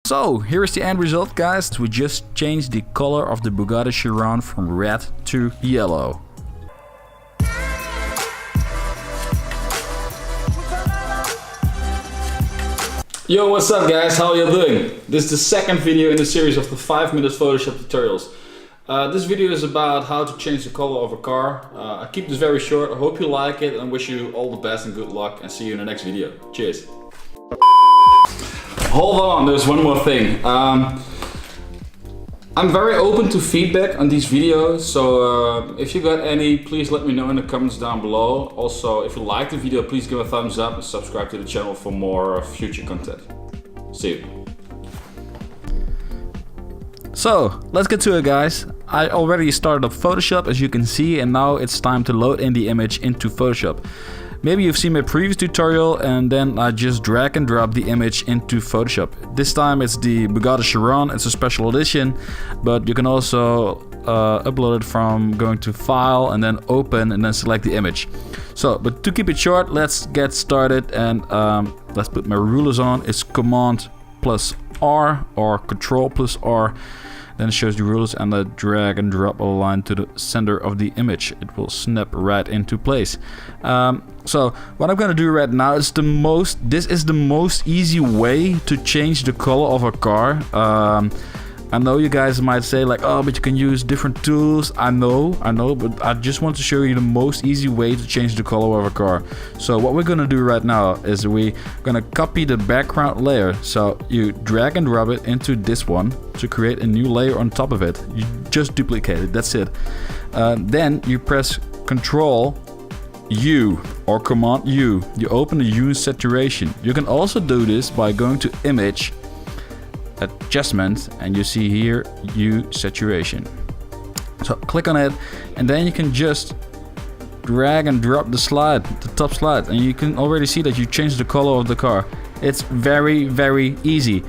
So here is the end result, guys. We just changed the color of the Bugatti Chiron from red to yellow. Yo, what's up guys, how are you doing? This is the second video in the series of the 5-minute Photoshop tutorials. This video is about how to change the color of a car. I keep this very short. I hope you like it and wish you all the best and good luck, and see you in the next video. Cheers. Hold on, there's one more thing. I'm very open to feedback on these videos, so if you got any, please let me know in the comments down below. Also, if you like the video, please give a thumbs up and subscribe to the channel for more future content. See you. So, let's get to it guys. I already started up Photoshop, as you can see, and now it's time to load in the image into Photoshop. Maybe you've seen my previous tutorial and then I just drag and drop the image into Photoshop. This time it's the Bugatti Chiron, it's a special edition, but you can also upload it from going to File and then Open and then select the image. So, but to keep it short, let's get started and let's put my rulers on. It's Command plus R or Control plus R. Then it shows the rulers, and I drag and drop a line to the center of the image. It will snap right into place. So what I'm gonna do right now is this is the most easy way to change the color of a car. I know you guys might say like, oh, but you can use different tools. I know, but I just want to show you the most easy way to change the color of a car. So what we're gonna do right now is we're gonna copy the background layer. So you drag and drop it into this one to create a new layer on top of it. You just duplicate it, that's it. Then you press Control U or Command U. You open the U saturation. You can also do this by going to Image, Adjustment, and you see here U saturation. So click on it, and then you can just drag and drop the top slide, and you can already see that you changed the color of the car. It's very easy.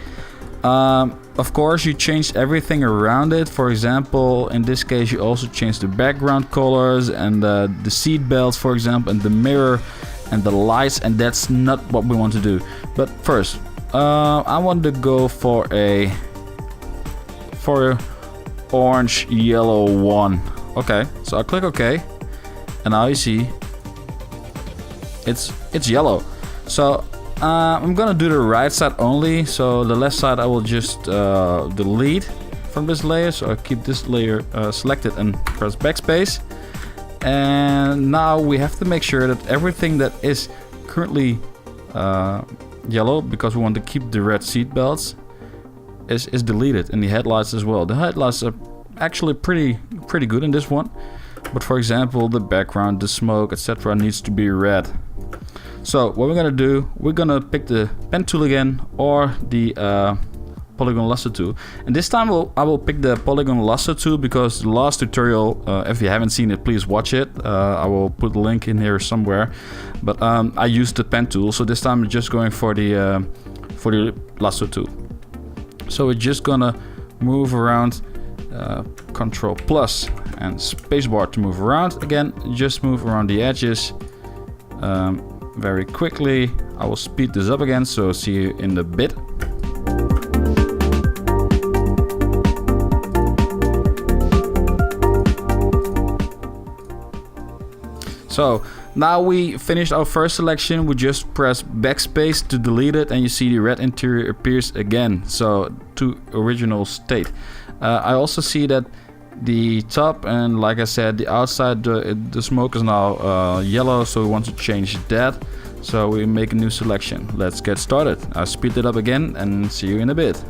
Of course, you changed everything around it. For example, in this case, you also changed the background colors and the seat belts, for example, and the mirror and the lights, and that's not what we want to do. But first, I want to go for orange yellow one. Okay, so I click OK, and now you see it's yellow. So I'm gonna do the right side only. So the left side I will just delete from this layer. So I keep this layer selected and press backspace. And now we have to make sure that everything that is currently yellow, because we want to keep the red seat belts, is deleted, and the headlights as well. The headlights are actually pretty good in this one, but for example the background, the smoke, etc. needs to be red. So what we're gonna do, we're gonna pick the pen tool again or the polygon lasso tool, and this time I will pick the polygon lasso tool because the last tutorial, if you haven't seen it, please watch it. I will put the link in here somewhere, but I used the pen tool, so this time I'm just going for the lasso tool. So we're just gonna move around, Control plus and spacebar to move around. Again, just move around the edges very quickly. I will speed this up again, so see you in a bit. So now we finished our first selection. We just press backspace to delete it, and you see the red interior appears again, so to original state. I also see that the top and, like I said, the outside, the smoke is now yellow, so we want to change that. So we make a new selection. Let's get started. I'll speed it up again and see you in a bit.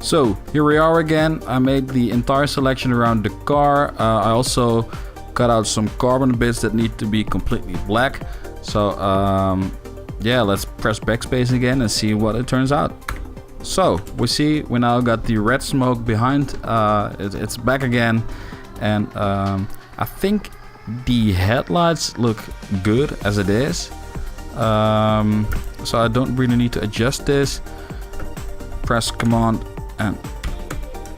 So here we are again. I made the entire selection around the car. I also cut out some carbon bits that need to be completely black. So yeah, let's press backspace again and see what it turns out. So we see we now got the red smoke behind. It's back again, And I think the headlights look good as it is. So I don't really need to adjust this. Press command and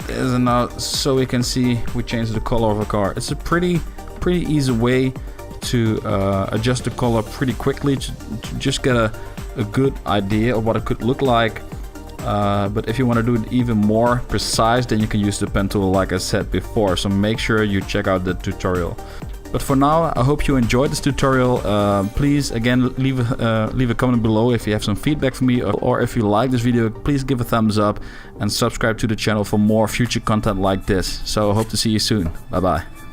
there's a note, so we can see we change the color of a car. It's a pretty easy way to adjust the color pretty quickly to just get a good idea of what it could look like. But if you want to do it even more precise, then you can use the pen tool like I said before. So make sure you check out the tutorial. But for now, I hope you enjoyed this tutorial. Please, again, leave a comment below if you have some feedback for me, or if you like this video, please give a thumbs up and subscribe to the channel for more future content like this. So I hope to see you soon. Bye bye.